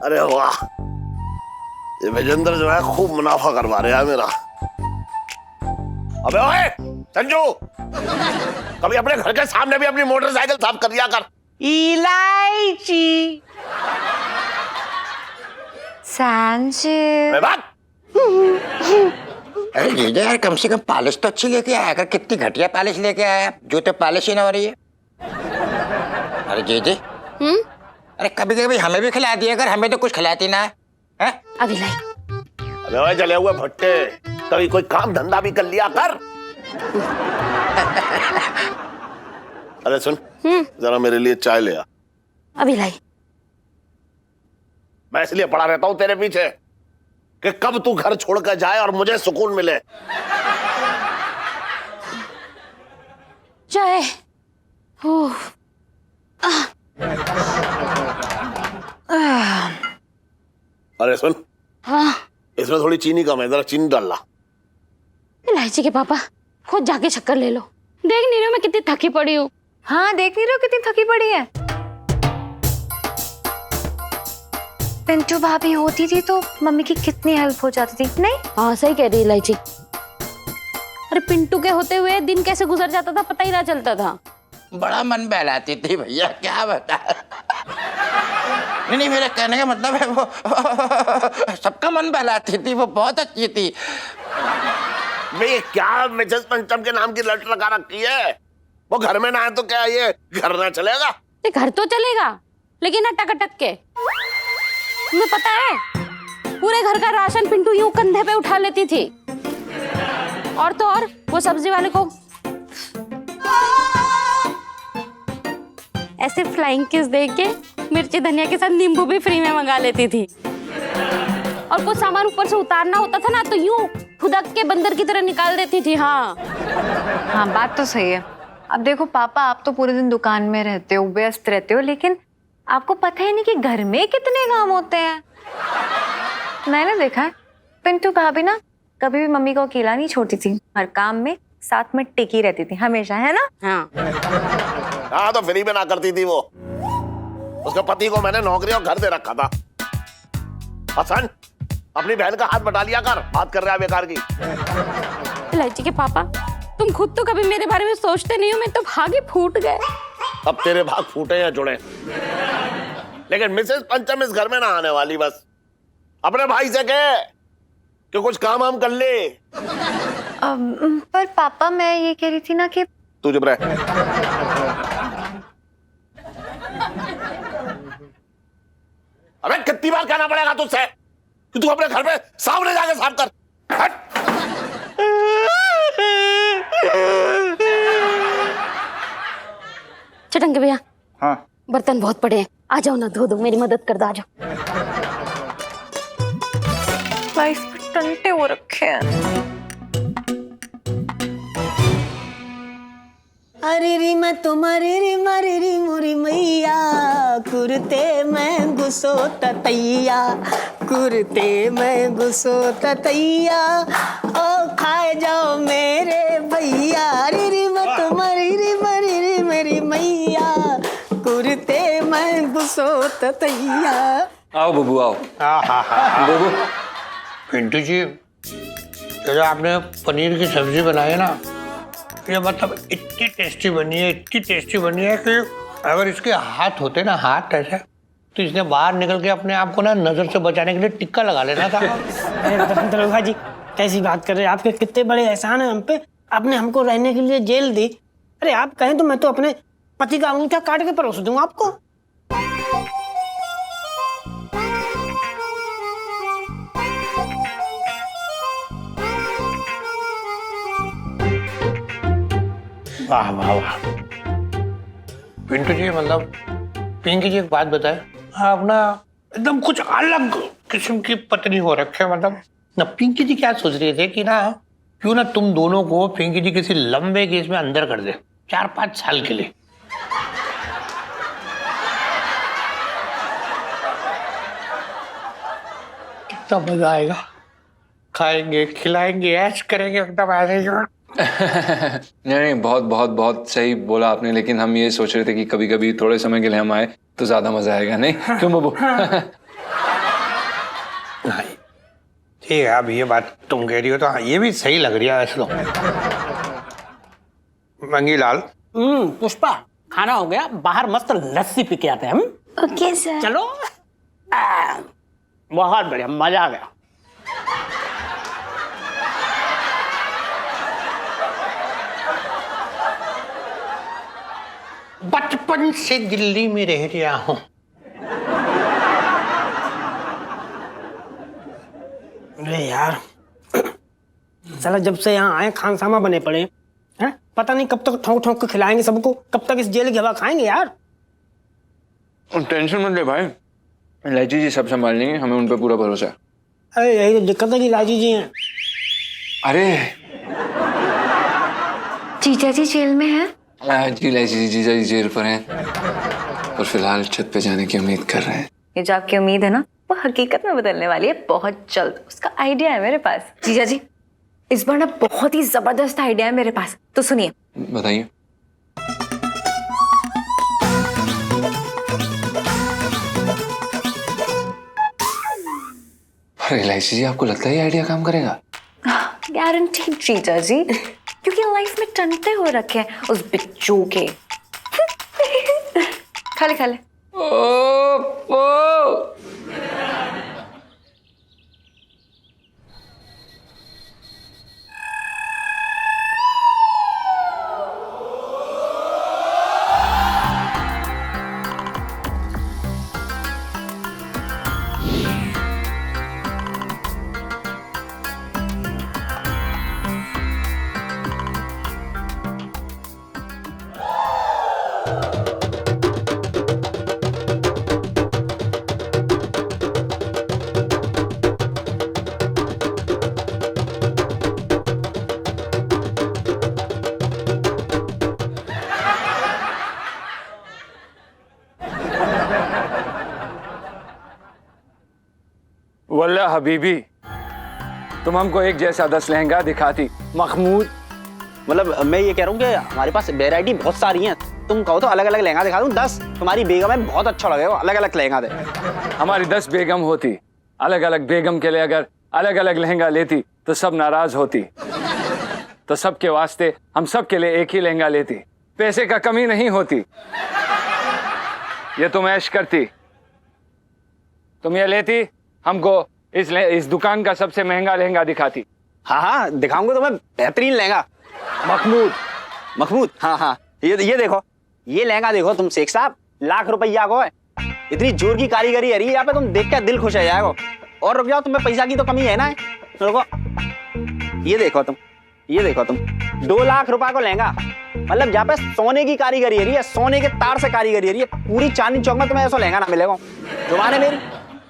अरे वाह, ये विजेंद्र जो है खूब मुनाफा करवा रहा है मेरा। अबे ओए संजू, कभी अपने घर के सामने भी अपनी मोटरसाइकिल साफ कर दिया कर। इलायची संजू। बात अरे जीजा यार, कम से कम पॉलिश तो अच्छी लेके आया कर। कितनी घटिया पॉलिश लेके आया, जूते पॉलिश ही ना हो रही है। अरे जीजी, अरे कभी कभी हमें भी खिला दिया कर, हमें तो कुछ खिलाती ना है। अभी लाई। अबे ओए जले हुए भट्टे, कभी कोई काम धंधा भी कर लिया कर। अरे सुन, जरा मेरे लिए चाय ले आ। अभी लाई। मैं इसलिए पड़ा रहता हूं तेरे पीछे कि कब तू घर छोड़कर जाए और मुझे सुकून मिले। चाय। अरे सुन, हाँ इसमें थोड़ी चीनी कम है, जरा चीनी डालना। इलायची के पापा, खुद जाके चक्कर ले लो। देख नहीं रहे मैं कितनी थकी पड़ी हूँ। हाँ देख नहीं रहे हो कितनी थकी पड़ी है। पिंटू भाभी होती थी तो मम्मी की कितनी हेल्प हो जाती थी, नहीं? हाँ सही कह रही इलायची। अरे पिंटू के होते हुए दिन कैसे गुजर जाता था पता ही ना चलता था। बड़ा मन बहलाती थी भैया, क्या बता। नहीं, मेरा कहने का मतलब है वो सबका मन बहलाती थी, वो बहुत अच्छी थी। ये क्या मिसेस पंचम के नाम की लट लगा रखी है? वो घर में ना है तो क्या ये घर ना चलेगा? ये घर तो चलेगा लेकिन अटक अटक के। तुम्हें पता है पूरे घर का राशन पिंटू यूं कंधे पे उठा लेती थी। और तो और वो सब्जी वाले को ऐसे फ्लाइंग किस दे के मिर्ची धनिया के साथ नींबू भी फ्री में मंगा लेती थी। और कुछ सामान ऊपर से उतारना होता था ना तो यूं खुदक के बंदर की तरह निकाल देती थी। हाँ हाँ बात तो सही है। अब देखो पापा, आप तो पूरे दिन दुकान में रहते हो, व्यस्त रहते हो, लेकिन आपको पता ही नहीं कि घर में कितने काम होते हैं। मैंने देखा है पिंटू भाभी ना कभी भी मम्मी को अकेला नहीं छोड़ती थी, हर काम में साथ में टिकी रहती थी हमेशा, है ना? हाँ तो फ्री में ना करती थी वो। उसके पति को मैंने नौकरी और घर दे रखा था। हसन, अपनी बहन का हाथ बटा लिया कर, बात कर रहा है बेकार की। इलायची के पापा, तुम खुद तो कभी मेरे बारे में सोचते नहीं हो। मैं तो भाग ही फूट गए। अब तेरे भाग फूटे या जुड़े, लेकिन मिसेस पंचम इस घर में ना आने वाली। बस अपने भाई से कहे कि कुछ काम हम कर ले। पर पापा मैं ये कह रही थी ना कि तू चुप रह। अबे कितनी बार कहना पड़ेगा तुझसे कि तू अपने घर पे सामने जाके साफ कर। हट। चटंगे भैया, हाँ बर्तन बहुत पड़े हैं, आ जाओ ना, धो दो, मेरी मदद कर दो, आ जाओ। लाइफ में टंटे हो रखे हैं। अरे री मैं तुम्हारी री मारी री मुरी मैया, कुर्ते में घुसो ततैया, कुर्ते में घुसो ततैया, ओ खाए जाओ मेरे भैया। अरे री मैं तुम्हारी री मारी री मेरी मैया, कुर्ते में घुसो ततैया। आओ बबू आओ। बबू, पिंटू जी, ये जो आपने पनीर की सब्जी बनाई है ना, ये मतलब इतनी टेस्टी बनी है, इतनी टेस्टी बनी है कि अगर इसके हाथ होते ना, हाथ ऐसे, तो इसने बाहर निकल के अपने आप को ना नजर से बचाने के लिए टिक्का लगा लेना था। अरे दरोगा जी, कैसी बात कर रहे हैं? आपके कितने बड़े एहसान हैं हम पे, आपने हमको रहने के लिए जेल दी। अरे आप कहें तो मैं तो अपने पति का अंगूठा काट के परोस दूंगा आपको। वाह वाह वाह, पिंटू जी, मतलब पिंकी जी एक बात बताए, आप ना एकदम कुछ अलग किस्म की पत्नी हो रखे। मतलब ना पिंकी जी क्या सोच रहे थे कि ना क्यों ना तुम दोनों को पिंकी जी किसी लंबे केस में अंदर कर दे 4-5 साल के लिए। कितना मजा आएगा, खाएंगे खिलाएंगे ऐश करेंगे एकदम ऐसे। नहीं नहीं, बहुत बहुत बहुत सही बोला आपने, लेकिन हम ये सोच रहे थे कि कभी कभी थोड़े समय के लिए हम आए तो ज्यादा मजा आएगा, नहीं क्यों बबू? नहीं ठीक है, अब ये बात तुम कह रही हो तो हाँ, ये भी सही लग रही है वैसे तो। मंगीलाल, पुष्पा खाना हो गया, बाहर मस्त लस्सी पी के आते हैं हम। Okay sir. चलो। बहुत बढ़िया, मजा आ गया। बचपन से दिल्ली में रह रहा हूँ। अरे यार, साला जब से यहाँ आए खानसामा बने पड़े हैं, पता नहीं कब तक ठोक ठोक के खिलाएंगे सबको, कब तक इस जेल की हवा खाएंगे यार। टेंशन मत ले भाई, इलायची जी सब संभाल लेंगे, हमें उन पर पूरा भरोसा है। अरे यही तो दिक्कत है कि लाजी जी हैं। अरे जीजा जी जेल में है? जी इलायची जी जीजा जी जेल पर हैं और फिलहाल छत पे जाने की उम्मीद कर रहे हैं। ये जो आपकी उम्मीद है ना, वो हकीकत में बदलने वाली है बहुत जल्द। उसका आइडिया है मेरे पास। जीजा जी, इस बार ना बहुत ही जबरदस्त आइडिया है मेरे पास, तो सुनिए। बताइए। अरे इलायची जी, आपको लगता है ये आइडिया काम करेगा? गारंटी जीजा जी, क्योंकि लाइफ में टंटे हो रखे हैं उस बिच्चू के। खा ले खा ले। वल्ला हबीबी, तुम हमको एक जैसा 10 लहंगा दिखाती महमूद। मतलब मैं ये कह रहा हूँ कि हमारे पास वैरायटी बहुत सारी है, तुम कहो तो अलग अलग लहंगा दिखा दूँ 10। तुम्हारी बेगम है, बहुत अच्छा लगेगा, अलग अलग लहंगा दे। हमारी 10 बेगम होती, अलग अलग बेगम के लिए अगर अलग अलग लहंगा लेती तो सब नाराज होती। तो सबके वास्ते हम सब के लिए एक ही लहंगा लेती, पैसे का कमी नहीं होती। ये तुम ऐश करती, तुम ये लेती, हमको इस दुकान का सबसे महंगा लहंगा दिखाती। हाँ हाँ दिखाऊंगा तुम्हें बेहतरीन लहंगा। महमूद हाँ हाँ, ये देखो, ये लहंगा देखो तुम शेख साहब, लाख रुपया को है। इतनी जोर की कारीगरी है यहाँ पे, तुम देख कर दिल खुश हो जाएगा। और रुक जाओ, तुम्हें पैसा की तो कमी है ना। रुको, ये देखो तुम 2 लाख रुपए को लहंगा, मतलब जहाँ पे सोने की कारीगरी है, सोने के तार से कारीगरी है, पूरी चांदनी चौक में तुम्हें ऐसा लहंगा ना मिलेगा। जुबान है मेरी।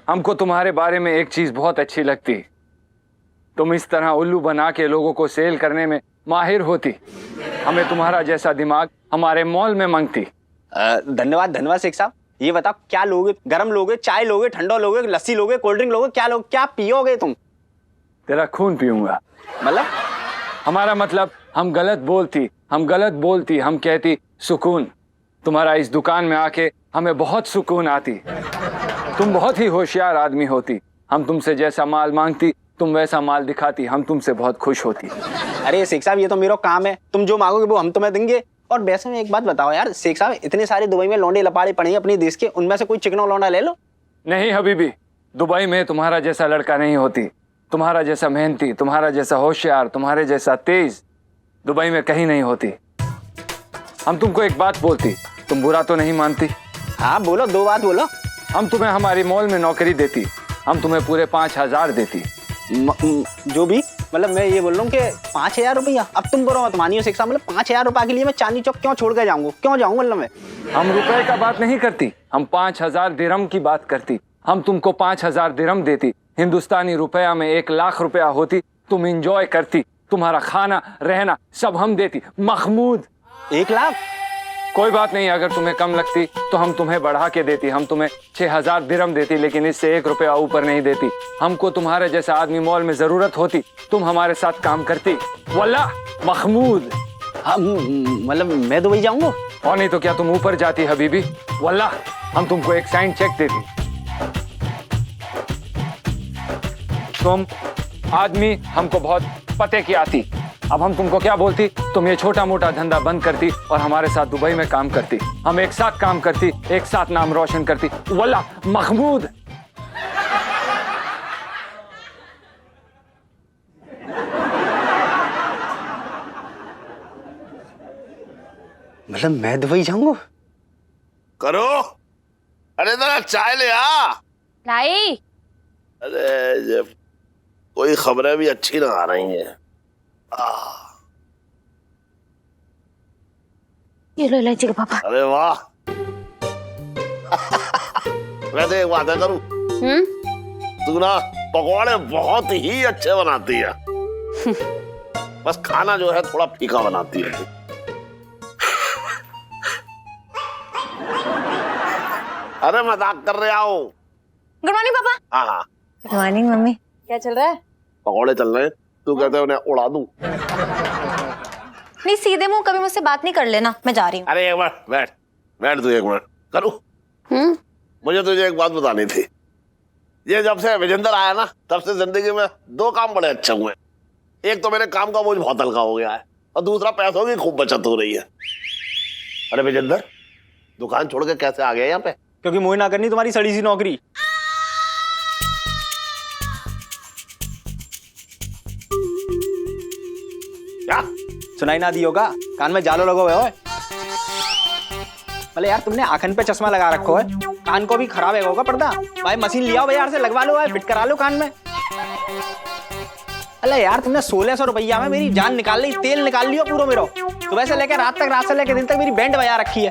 हमको तुम्हारे बारे में एक चीज बहुत अच्छी लगती, तुम इस तरह उल्लू बना के लोगों को सेल करने में माहिर होती। हमें तुम्हारा जैसा दिमाग हमारे मॉल में मांगती। धन्यवाद शेख साहब। ये बताओ क्या लोगे, गरम लोगे, चाय लोगे, ठंडा लोगे, लस्सी लोगे, कोल्ड ड्रिंक लोगे, क्या लोगे, क्या पियोगे तुम? तेरा खून पीऊंगा। मतलब हमारा मतलब हम गलत बोलती, हम कहती सुकून। तुम्हारा इस दुकान में आके हमें बहुत सुकून आती। तुम बहुत ही होशियार आदमी होती, हम तुमसे जैसा माल मांगती तुम वैसा माल दिखाती, हम तुमसे बहुत खुश होती। अरे शेख साहब, ये तो मेरा काम है, तुम जो मांगोगे वो हम तुम्हें देंगे। और वैसे में एक बात बताओ यार शेख साहब, इतने सारे दुबई में लौंडे लपाड़े पड़े हैं अपने देश के, उनमें से कोई चिकना लौंडा ले लो। नहीं हबीबी, दुबई में तुम्हारा जैसा लड़का नहीं होती, तुम्हारा जैसा मेहनती, तुम्हारा जैसा होशियार, तुम्हारे जैसा तेज दुबई में कहीं नहीं होती। हम तुमको एक बात बोलती, तुम बुरा तो नहीं मानती? हाँ बोलो, 2 बात बोलो। हम तुम्हें हमारी मॉल में नौकरी देती, हम तुम्हें पूरे 5,000 देती। जो भी, मतलब मैं ये बोल रहा हूँ कि 5,000 रुपया। अब तुम बोलो मत मानियो शेख साहब, मतलब 5,000 रुपये के लिए मैं चांदनी चौक क्यों छोड़ के जाऊंगा, क्यों जाऊँ? मतलब मैं, हम रुपए का बात नहीं करती, हम 5,000 दिरहम की बात करती। हम तुमको 5,000 दिरहम देती, हिंदुस्तानी रुपया में 1 लाख रुपया होती, तुम इंजॉय करती, तुम्हारा खाना रहना सब हम देती। महमूद 1 लाख? कोई बात नहीं, अगर तुम्हें कम लगती तो हम तुम्हें बढ़ा के देती। हम तुम्हें 6000 दिरहम देती, लेकिन इससे 1 रुपया ऊपर नहीं देती। हमको तुम्हारे जैसा आदमी मॉल में जरूरत होती, तुम हमारे साथ काम करती। वल्ला महमूद। हाँ मतलब मैं दुबई जाऊंगा। और नहीं तो क्या तुम ऊपर जाती हबीबी। वल्ला हम तुमको एक साइन चेक देती। तुम आदमी हमको बहुत पते की आती। अब हम तुमको क्या बोलती, तुम ये छोटा मोटा धंधा बंद करती और हमारे साथ दुबई में काम करती। हम एक साथ काम करती, एक साथ नाम रोशन करती। वल्ला महमूद। मतलब मैं दुबई जाऊंगा। करो। अरे जरा चाय ले आ। लाई। अरे ये कोई खबरें भी अच्छी ना आ रही हैं। ये लो इलायची का पापा। अरे वाह। वैसे एक बात है करूं, तू ना पकौड़े बहुत ही अच्छे बनाती है। बस खाना जो है थोड़ा फीका बनाती है। अरे मजाक कर रहा हूँ। गुड मॉर्निंग पापा। हाँ हाँ गुड मॉर्निंग मम्मी। क्या चल रहा है? पकौड़े चल रहे हैं, तू कहते उन्हें उड़ा दूं। नहीं सीधे मुंह कभी मुझसे बात नहीं कर लेना, मैं जा रही हूँ। अरे एक मिनट बैठ, बैठ तू एक मिनट। करूं? मुझे तुझे एक बात बतानी थी। ये जब से विजेंद्र आया ना, तब से जिंदगी में 2 काम बड़े अच्छे हुए। एक तो मेरे काम का बोझ बहुत हल्का हो गया है, और दूसरा पैसों की खूब बचत हो रही है। अरे विजेंद्र, दुकान छोड़ के कैसे आ गया यहाँ पे? क्योंकि मुझे ना करनी तुम्हारी सड़ी सी नौकरी। क्या सुनाई ना दी होगा, कान में जालो लगा हुआ है। भले यार तुमने आंखन पे चश्मा लगा रखो है, कान को भी खराब है होगा पर्दा। भाई मशीन लिया बाजार से, लगवा लो, फिट करा लो कान में। अरे यार तुमने 1600 रुपया में मेरी जान निकाल ली, तेल निकाल लियो पूरा मेरा। सुबह से लेकर रात तक, रात से लेकर दिन तक मेरी बैंड बजा रखी है।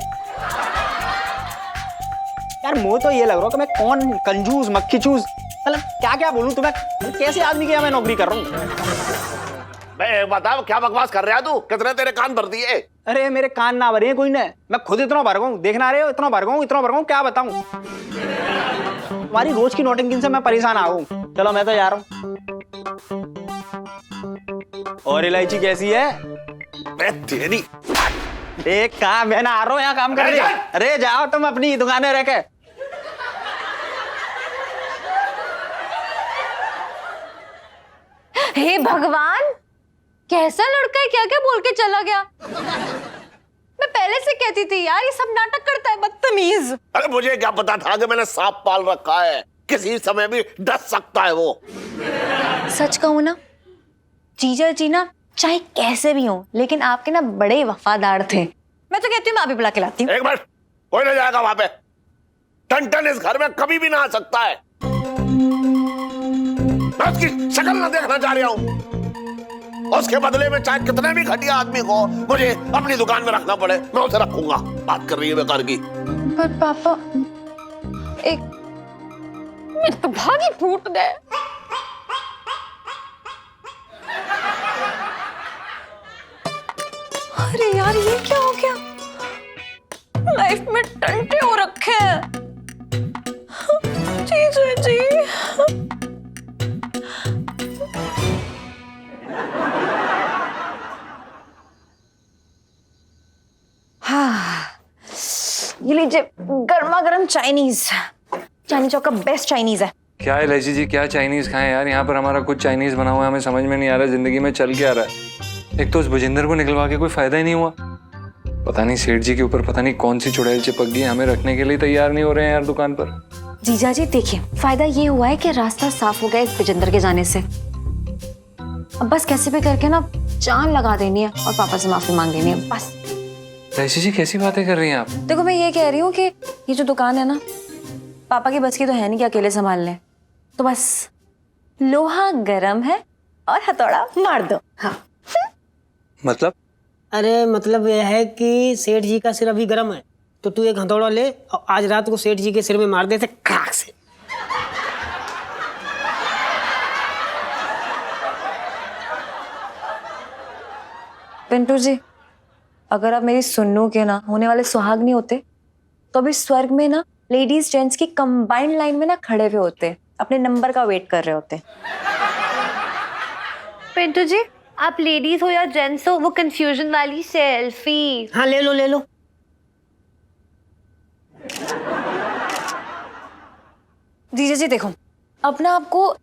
यार मुझे तो ये लग रहा है कि मैं कौन कंजूस मक्खी चूस, मतलब क्या क्या बोलूं तुम्हें, कैसे आदमी के यहाँ मैं नौकरी कर रहा हूँ। मैं बताओ क्या बकवास कर रहा है तू? कितने तेरे कान भर दिए? अरे मेरे कान ना भरे हैं कोई ने, मैं खुद इतना भर गया हूँ। देखना रहे हो, इतना भर गया हूँ, इतना भर गया हूँ, क्या बताऊं। तुम्हारी रोज की नोटिंग से मैं परेशान आ गया। चलो मैं तो जा रहा हूँ। और इलायची कैसी है? मैं तेरी एक काम मैं ना आ रहा हूँ यहाँ काम करने। अरे जाओ तुम अपनी दुकानें रह के। हे भगवान, कैसा लड़का है, क्या क्या बोल के चला गया। मैं पहले से कहती थी यार, ये सब नाटक करता है, बदतमीज। अरे मुझे क्या पता था कि मैंने सांप पाल रखा है, किसी समय भी डस सकता है वो। सच कहूं ना, जीजा जी ना चाहे कैसे भी हो, लेकिन आपके ना बड़े वफादार थे। मैं तो कहती हूँ मैं अभी बुला के लाती हूँ। एक मिनट, कोई नहीं जाएगा वहां पे। टन इस घर में कभी भी ना आ सकता है। मैं उसकी शक्ल ना देखना चाह रहा हूँ। उसके बदले में चाहे कितने भी घटिया आदमी को मुझे अपनी दुकान में रखना पड़े, मैं उसे रखूंगा। बात कर रही है बेकार की। पर पापा एक मेरे तो भाग ही फूट गए। अरे यार ये क्या हो गया, लाइफ में टंटे हो रखे हैं। जीजा जी ये लीजिए गर्मा गर्म चाइनीज। चांदनी चौक का बेस्ट चाइनीज है। क्या है इलायची जी, क्या चाइनीज खाएं यार? यहाँ पर हमारा कुछ चाइनीज बना हुआ है, हमें समझ में नहीं आ रहा जिंदगी में चल क्या रहा है। एक तो उस भुजिंदर को निकलवा के कोई फायदा ही नहीं हुआ। पता नहीं सेठ जी के ऊपर पता नहीं कौन सी चुड़ैल चिपक गई, हमें रखने के लिए तैयार नहीं हो रहे हैं यार दुकान पर। जीजा जी देखिए, फायदा ये हुआ है कि रास्ता साफ हो गया इस भुजिंदर के जाने से। अब बस कैसे भी करके ना जान लगा देनी है और पापा से माफी मांग लेनी है बस। इलायची जी कैसी बातें कर रही हैं आप? देखो मैं ये कह रही हूँ कि ये जो दुकान है ना, पापा की बस की तो है नहीं कि अकेले संभाल लें, तो बस लोहा गरम है और हथौड़ा मार दो। हाँ मतलब? अरे मतलब यह है कि सेठ जी का सिर अभी गर्म है, तो तू एक हथौड़ा ले और आज रात को सेठ जी के सिर में मार दे खाक से। पिंटू जी, अगर आप मेरी सुन्नू के ना होने वाले सुहाग नहीं होते तो अभी स्वर्ग में ना लेडीज जेंट्स की कंबाइंड लाइन में ना खड़े हुए होते, अपने नंबर का वेट कर रहे होते। पिंटू जी, आप लेडीज हो या जेंट्स हो, वो कंफ्यूजन वाली सेल्फी। हाँ ले लो ले लो। जीजा जी देखो, अब ना आपको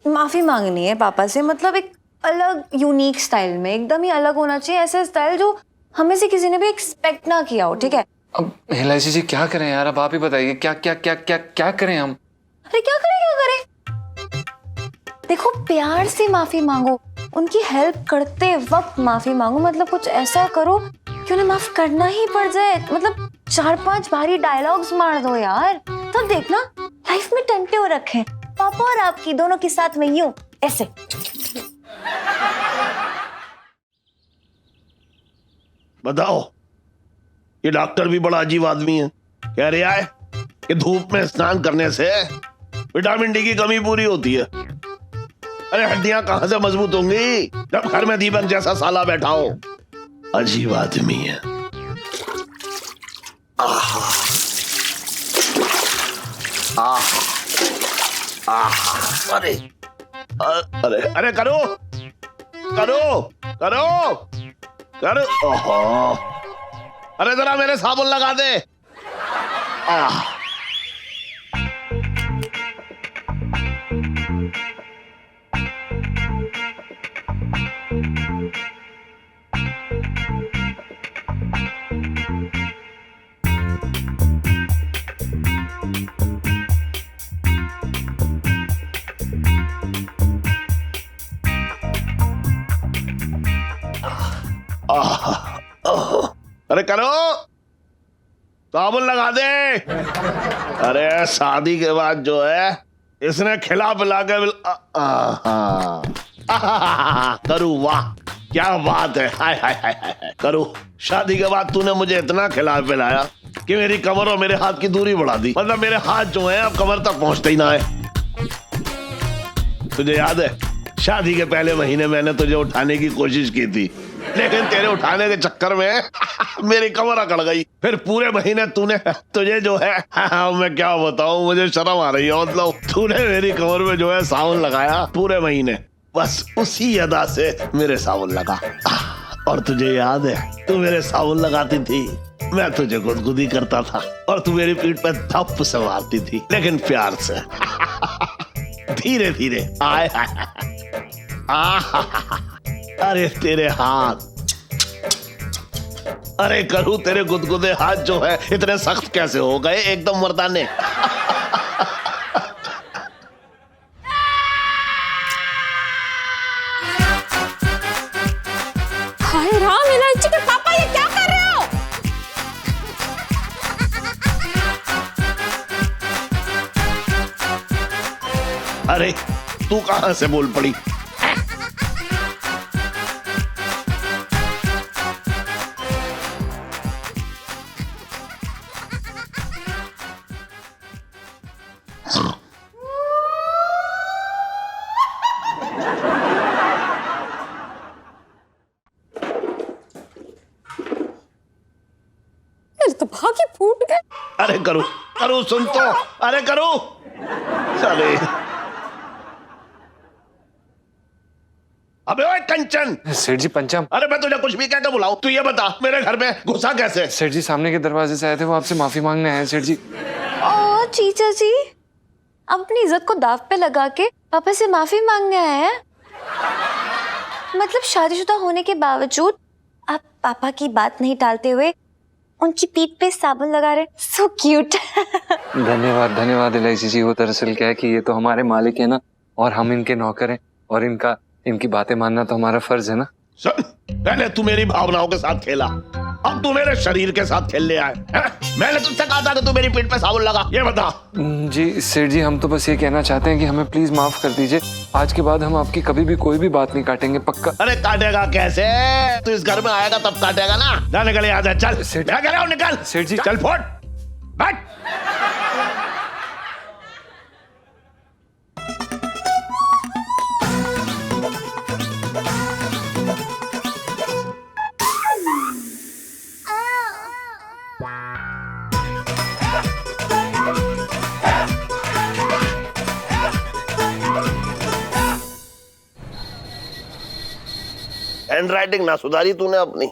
माफी मांगनी है पापा से, मतलब एक अलग यूनिक स्टाइल में, एकदम ही अलग होना चाहिए, ऐसा स्टाइल जो हमें से किसी ने भी एक्सपेक्ट ना किया हो, ठीक है? अब एलआईसी जी क्या करें यार, अब आप ही बताइए क्या क्या क्या क्या क्या करें हम? अरे क्या करें? देखो प्यार से माफी मांगो, उनकी हेल्प करते वक्त माफी मांगो, मतलब कुछ ऐसा करो कि उन्हें माफ करना ही पड़ जाए, मतलब 4-5 भारी डायलॉग्स मार दो यार, तब देखना लाइफ में टंटे हो रखे हैं पापा और आपकी दोनों के साथ में यूं ऐसे। बताओ, ये डॉक्टर भी बड़ा अजीब आदमी है। कह रहा है कि धूप में स्नान करने से विटामिन डी की कमी पूरी होती है। अरे हड्डियां कहां से मजबूत होंगी जब घर में दीपक जैसा साला बैठा हो। अजीब आदमी है। आहा, आहा, आहा, अरे अरे अरे करो करो करो करो। ओहो, अरे जरा मेरे साबुन लगा दे। आह, अरे करो, साबुन लगा दे। अरे शादी के बाद जो है इसने खिला पिला के करू, वाह क्या बात है। हाय हाय हाय हाय करू, शादी के बाद तूने मुझे इतना खिला पिलाया कि मेरी कमर और मेरे हाथ की दूरी बढ़ा दी, मतलब मेरे हाथ जो है अब कमर तक पहुंचते ही ना है। तुझे याद है शादी के पहले महीने मैंने तुझे उठाने की कोशिश की थी, लेकिन तेरे उठाने के चक्कर में मेरी कमर अकड़ गई। फिर पूरे महीने तूने, तुझे जो है मैं क्या बताऊं, मुझे शर्म आ रही है, मतलब तूने मेरी कमर में जो है साबुन लगाया पूरे महीने, बस उसी अदा से मेरे साबुन लगा। और तुझे याद है तू मेरे साबुन लगाती थी, मैं तुझे गुदगुदी करता था और तू मेरी पीठ पे थप से मारती थी, लेकिन प्यार से धीरे धीरे। आए अरे तेरे हाथ, अरे करूं तेरे गुदगुदे हाथ जो है इतने सख्त कैसे हो गए, एकदम मर्दाने। हाय राम, इलायची के पापा ये क्या कर रहे हो? अरे तू कहां से बोल पड़ी? मेरे तो भाग ही फूट गए। अरे करू करू सुन तो, अरे करू, अरे अबे ओए कंचन। सेठ जी पंचम। अरे मैं तुझे कुछ भी कह के बुलाऊं, तू ये बता मेरे घर में घुसा कैसे? सेठ जी सामने के दरवाजे से आए थे, वो आपसे माफी मांगने आए सेठ जी। ओ जीजा जी, आप अपनी इज्जत को दाव पे लगा के पापा से माफी मांगने आए हैं? मतलब शादीशुदा होने के बावजूद आप पापा की बात नहीं टालते हुए उनकी पीठ पे साबुन लगा रहे, सो क्यूट। धन्यवाद धन्यवाद एलआईसी जी। वो दरअसल क्या है कि ये तो हमारे मालिक है ना, और हम इनके नौकर हैं, और इनकी बातें मानना तो हमारा फर्ज है ना। सुन, पहले तू मेरी भावनाओं के साथ खेला, अब तू मेरे शरीर के साथ खेलने आए हैं? मैंने तुझसे कहा था कि तू मेरी पीठ पे साबुन लगा, ये बता। जी सेठ जी, हम तो बस ये कहना चाहते हैं कि हमें प्लीज माफ कर दीजिए। आज के बाद हम आपकी कभी भी कोई भी बात नहीं काटेंगे, पक्का। अरे काटेगा कैसे? तू इस घर में आएगा तब काटेगा ना। जाने के लिए आ जा, चल सेठ- क्या कह रहा हूं, निकल। सेठ जी- चल फुट, बैठ। हैंड राइटिंग ना सुधारी तूने अपनी।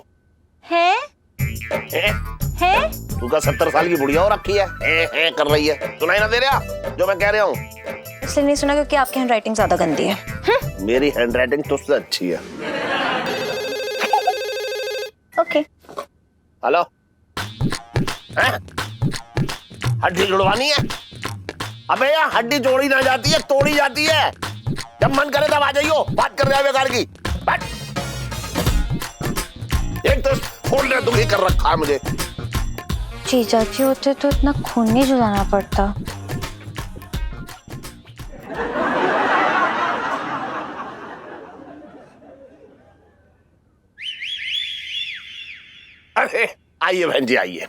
है हैं? है तू का 70 साल की बुढ़िया हो रखी है कर रही है, सुनाई ना दे रहा जो मैं कह रहा हूँ? इसलिए नहीं सुना क्योंकि आपकी हैंड राइटिंग ज्यादा गंदी है। मेरी हैंड राइटिंग तुझसे अच्छी है। ओके हेलो, हड्डी जुड़वानी है? अबे यार हड्डी जोड़ी ना जाती है, तोड़ी जाती है। जब मन करे तब आ जाइयो, बात कर रहे हैं बेकार की। बैठ। एक तो फोन ने दुखी कर रखा है मुझे। जीजा जी होते तो इतना खून नहीं जुलाना पड़ता। अरे आइए बहन जी आइए।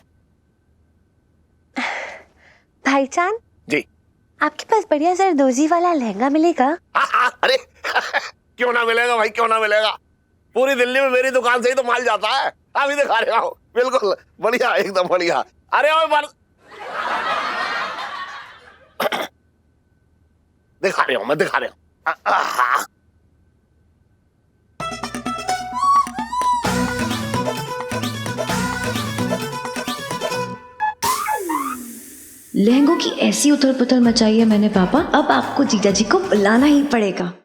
भाईजान जी आपके पास बढ़िया जरदोजी वाला लहंगा मिलेगा? हाँ, अरे क्यों ना मिलेगा भाई, क्यों ना मिलेगा। पूरी दिल्ली में मेरी दुकान से ही तो माल जाता है। अभी दिखा रहा हूँ, बिल्कुल बढ़िया, एकदम बढ़िया। अरे ओ बार दिखा रहा हूँ, मैं दिखा रहा हूँ। लहंगों की ऐसी उथल पुथल मचाई है मैंने पापा, अब आपको जीजा जी को बुलाना ही पड़ेगा।